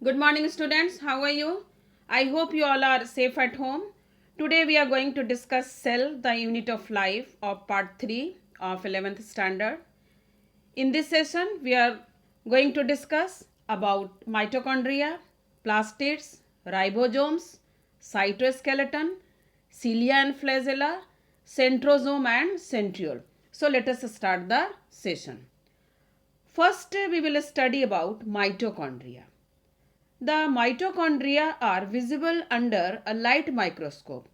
Good morning students, how are you? I hope you all are safe at home. Today we are going to discuss cell, the unit of life of part 3 of 11th standard. In this session we are going to discuss about mitochondria, plastids, ribosomes, cytoskeleton, cilia and flagella, centrosome and centriole. So let us start the session. First we will study about mitochondria. The mitochondria are visible under a light microscope.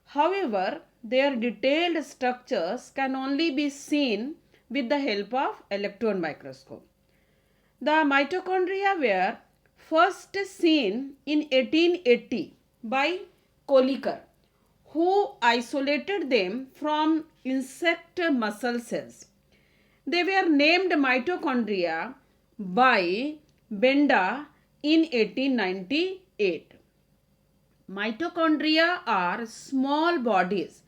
However, their detailed structures can only be seen with the help of electron microscope. The mitochondria were first seen in 1880 by Kolliker, who isolated them from insect muscle cells. They were named mitochondria by Benda in 1898. Mitochondria are small bodies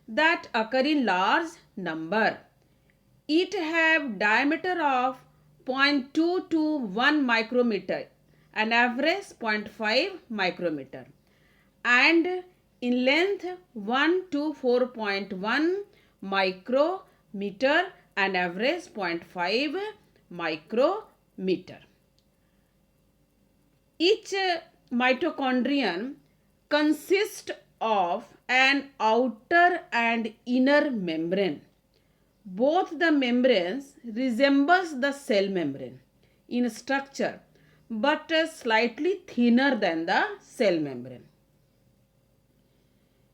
that occur in large number. It have diameter of 0.2 to 1 micrometer, an average 0.5 micrometer, and in length 1 to 4.1 micrometer, an average 0.5 micrometer. Each mitochondrion consists of an outer and inner membrane. Both the membranes resembles the cell membrane in structure but slightly thinner than the cell membrane.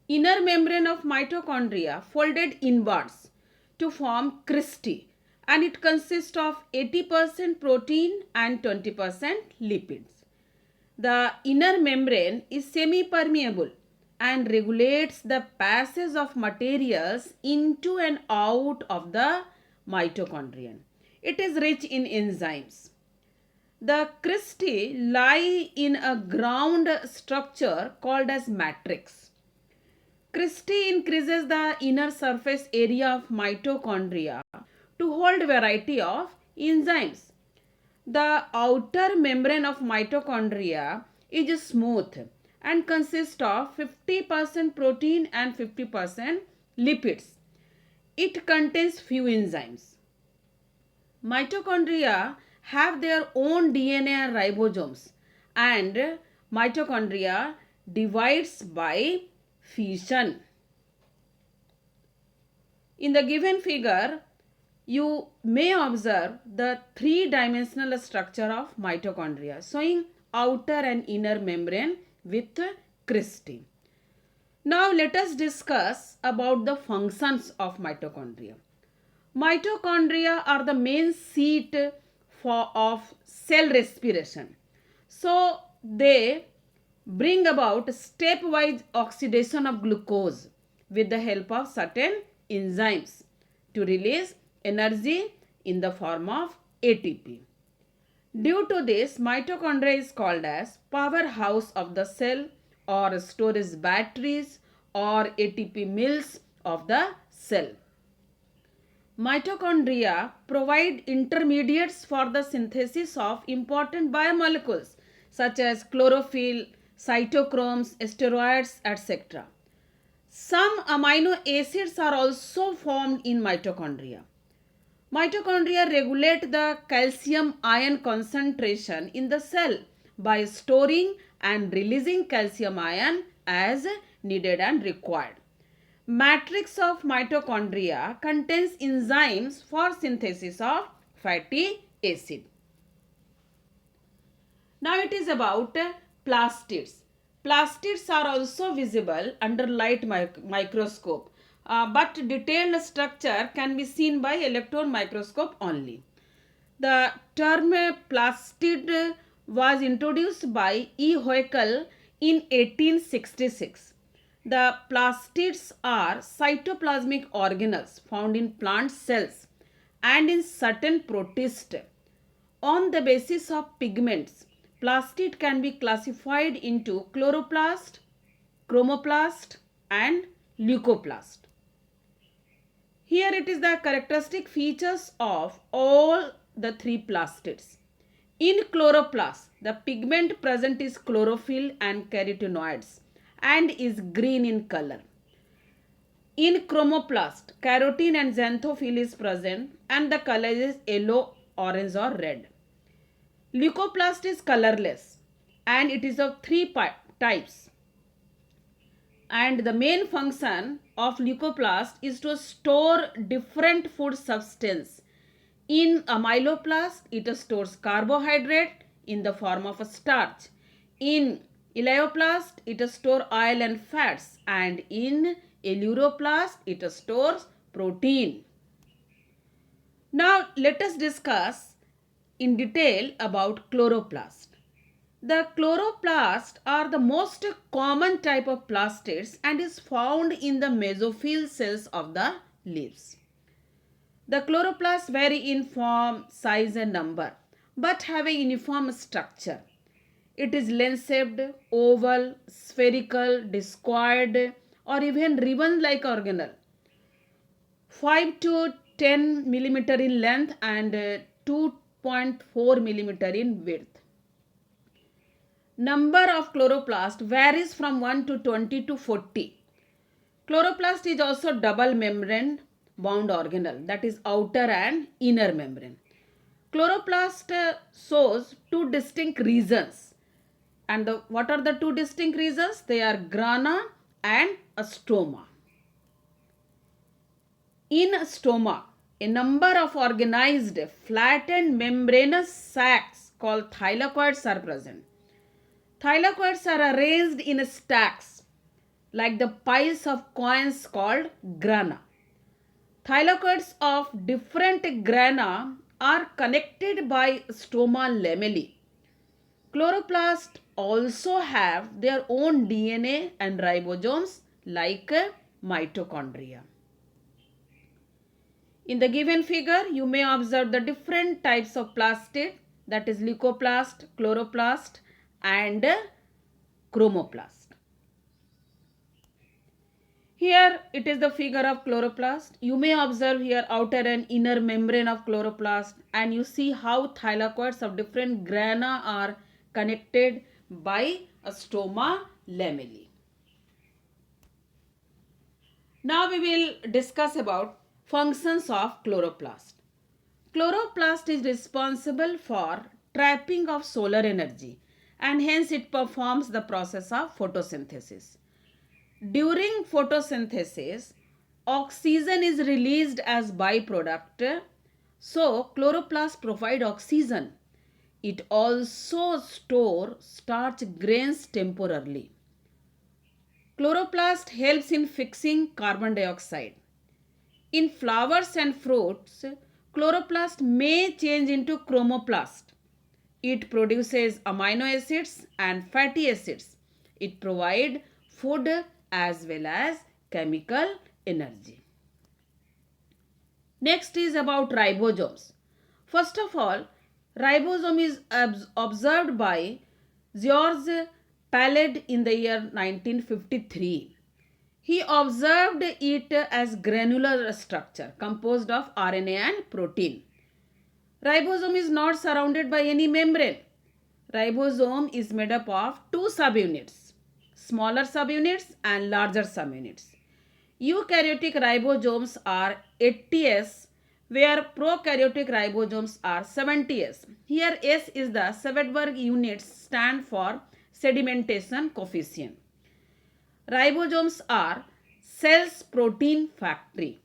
Inner membrane of mitochondria folded inwards to form cristae, and it consists of 80% protein and 20% lipids. The inner membrane is semi-permeable and regulates the passage of materials into and out of the mitochondrion. It is rich in enzymes. The cristae lie in a ground structure called as matrix. Cristae increases the inner surface area of mitochondria to hold variety of enzymes. The outer membrane of mitochondria is smooth and consists of 50% protein and 50% lipids. It contains few enzymes. Mitochondria have their own DNA and ribosomes, and mitochondria divides by fission. In the given figure, you may observe the three-dimensional structure of mitochondria showing outer and inner membrane with cristae. Now let us discuss about the functions of mitochondria. Mitochondria are the main seat of cell respiration. So they bring about stepwise oxidation of glucose with the help of certain enzymes to release energy in the form of ATP. Due to this, mitochondria is called as powerhouse of the cell or storage batteries or ATP mills of the cell. Mitochondria provide intermediates for the synthesis of important biomolecules such as chlorophyll, cytochromes, steroids, etc. Some amino acids are also formed in mitochondria. Mitochondria regulate the calcium ion concentration in the cell by storing and releasing calcium ion as needed and required. Matrix of mitochondria contains enzymes for synthesis of fatty acid. Now it is about plastids. Plastids are also visible under light microscope, but detailed structure can be seen by electron microscope only. The term plastid was introduced by E. Hoeckel in 1866. The plastids are cytoplasmic organelles found in plant cells and in certain protists. On the basis of pigments, plastid can be classified into chloroplast, chromoplast and leucoplast. Here it is the characteristic features of all the three plastids. In chloroplast, the pigment present is chlorophyll and carotenoids and is green in color. In chromoplast, carotene and xanthophyll is present and the color is yellow, orange or red. Leucoplast is colorless and it is of three types. And the main function of leucoplast is to store different food substance. In a myeloplast, it stores carbohydrate in the form of a starch. In elioplast, it stores oil and fats. And in eleuroplast, it stores protein. Now, let us discuss in detail about chloroplast. The chloroplast are the most common type of plastids and is found in the mesophyll cells of the leaves. The chloroplasts vary in form, size and number but have a uniform structure. It is lens-shaped, oval, spherical, discoid or even ribbon-like organelle. 5 to 10 millimeter in length and 2.4 millimeter in width. Number of chloroplast varies from 1 to 20 to 40. Chloroplast is also double membrane bound organelle, that is outer and inner membrane. Chloroplast shows two distinct regions. And what are the two distinct regions? They are grana and a stoma. In a stoma, a number of organized flattened membranous sacs called thylakoids are present. Thylakoids are arranged in stacks like the piles of coins called grana. Thylakoids of different grana are connected by stoma lamellae. Chloroplasts also have their own DNA and ribosomes like mitochondria. In the given figure, you may observe the different types of plastid, that is leucoplast, chloroplast and chromoplast. Here it is the figure of chloroplast. You may observe here outer and inner membrane of chloroplast and you see how thylakoids of different grana are connected by a stoma lamellae. Now we will discuss about functions of chloroplast. Chloroplast is responsible for trapping of solar energy and hence it performs the process of photosynthesis. During photosynthesis, oxygen is released as byproduct. So, chloroplasts provide oxygen. It also stores starch grains temporarily. Chloroplast helps in fixing carbon dioxide. In flowers and fruits, chloroplast may change into chromoplast. It produces amino acids and fatty acids. It provides food as well as chemical energy. Next is about ribosomes. First of all, ribosome is observed by George Palade in the year 1953. He observed it as granular structure composed of RNA and protein. Ribosome is not surrounded by any membrane. Ribosome is made up of two subunits, smaller subunits and larger subunits. Eukaryotic ribosomes are 80S, where prokaryotic ribosomes are 70S. Here S is the Svedberg units stand for sedimentation coefficient. Ribosomes are cell's protein factory.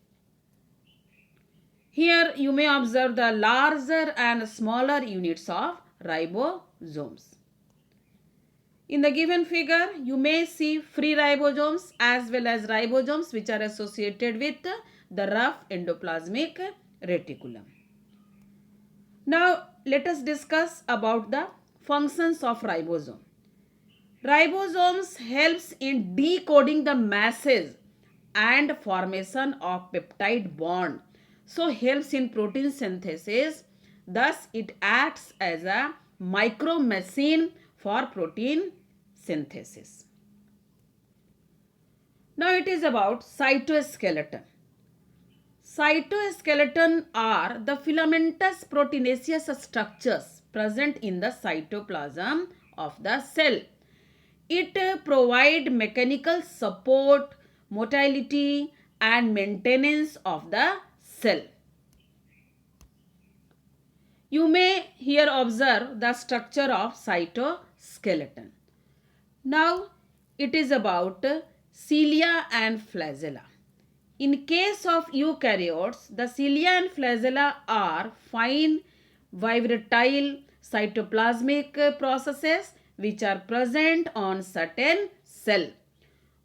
Here you may observe the larger and smaller units of ribosomes. In the given figure, you may see free ribosomes as well as ribosomes which are associated with the rough endoplasmic reticulum. Now, let us discuss about the functions of ribosome. Ribosomes helps in decoding the message and formation of peptide bond. So, helps in protein synthesis. Thus, it acts as a micro machine for protein synthesis. Now it is about cytoskeleton. Cytoskeleton are the filamentous proteinaceous structures present in the cytoplasm of the cell. It provides mechanical support, motility and maintenance of the cell. You may here observe the structure of cytoskeleton. Now it is about cilia and flagella. In case of eukaryotes, the cilia and flagella are fine vibratile cytoplasmic processes which are present on certain cell.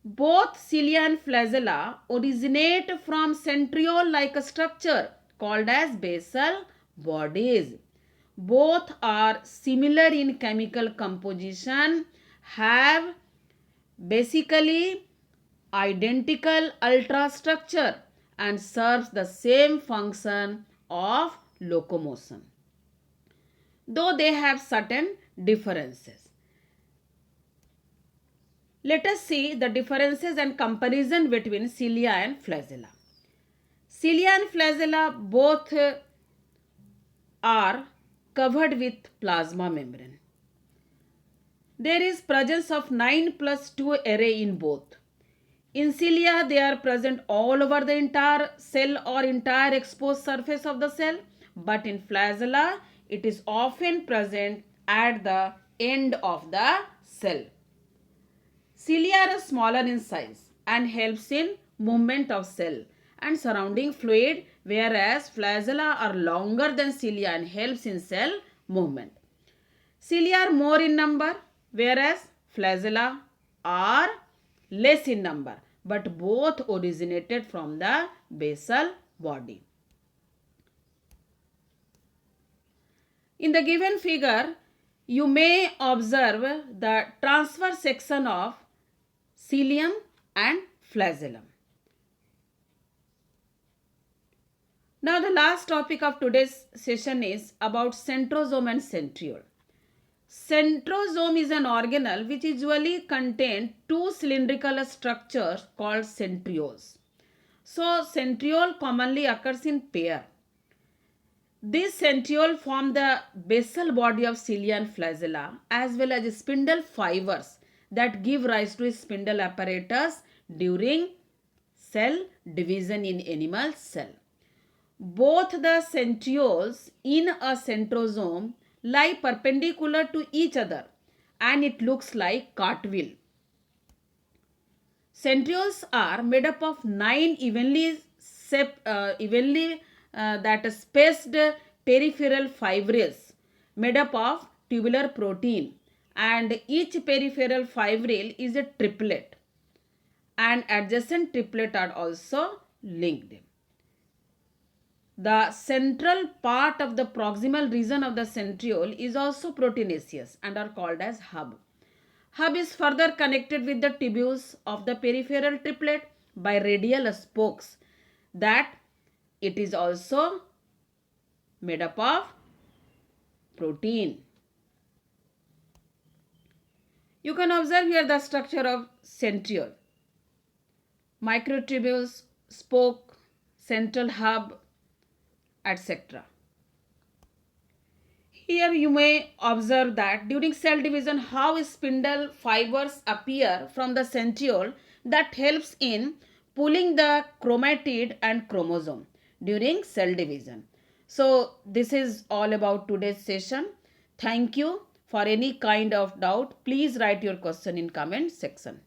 Both cilia and flagella originate from centriole-like structure called as basal bodies. Both are similar in chemical composition, have basically identical ultrastructure and serves the same function of locomotion, though they have certain differences. Let us see the differences and comparison between cilia and flagella. Cilia and flagella both are covered with plasma membrane. There is presence of 9+2 array in both. In cilia, they are present all over the entire cell or entire exposed surface of the cell, but in flagella, it is often present at the end of the cell. Cilia are smaller in size and helps in movement of cell and surrounding fluid, whereas flagella are longer than cilia and helps in cell movement. Cilia are more in number, whereas flagella are less in number, but both originated from the basal body. In the given figure, you may observe the transverse section of cilium and flagellum. Now the last topic of today's session is about centrosome and centriole. Centrosome is an organelle which usually contains two cylindrical structures called centrioles. So centriole commonly occurs in pair. These centriole form the basal body of cilia and flagella as well as spindle fibers that give rise to spindle apparatus during cell division in animal cell. Both the centrioles in a centrosome lie perpendicular to each other and it looks like cartwheel. Centrioles are made up of 9 evenly spaced peripheral fibrils made up of tubular protein, and each peripheral fibril is a triplet and adjacent triplet are also linked. The central part of the proximal region of the centriole is also proteinaceous and are called as hub. Hub is further connected with the tubules of the peripheral triplet by radial spokes that it is also made up of protein. You can observe here the structure of centriole. Microtubules, spoke, central hub, etc. Here you may observe that during cell division how spindle fibers appear from the centriole that helps in pulling the chromatid and chromosome during cell division. So this is all about today's session. Thank you. For any kind of doubt, please write your question in comment section.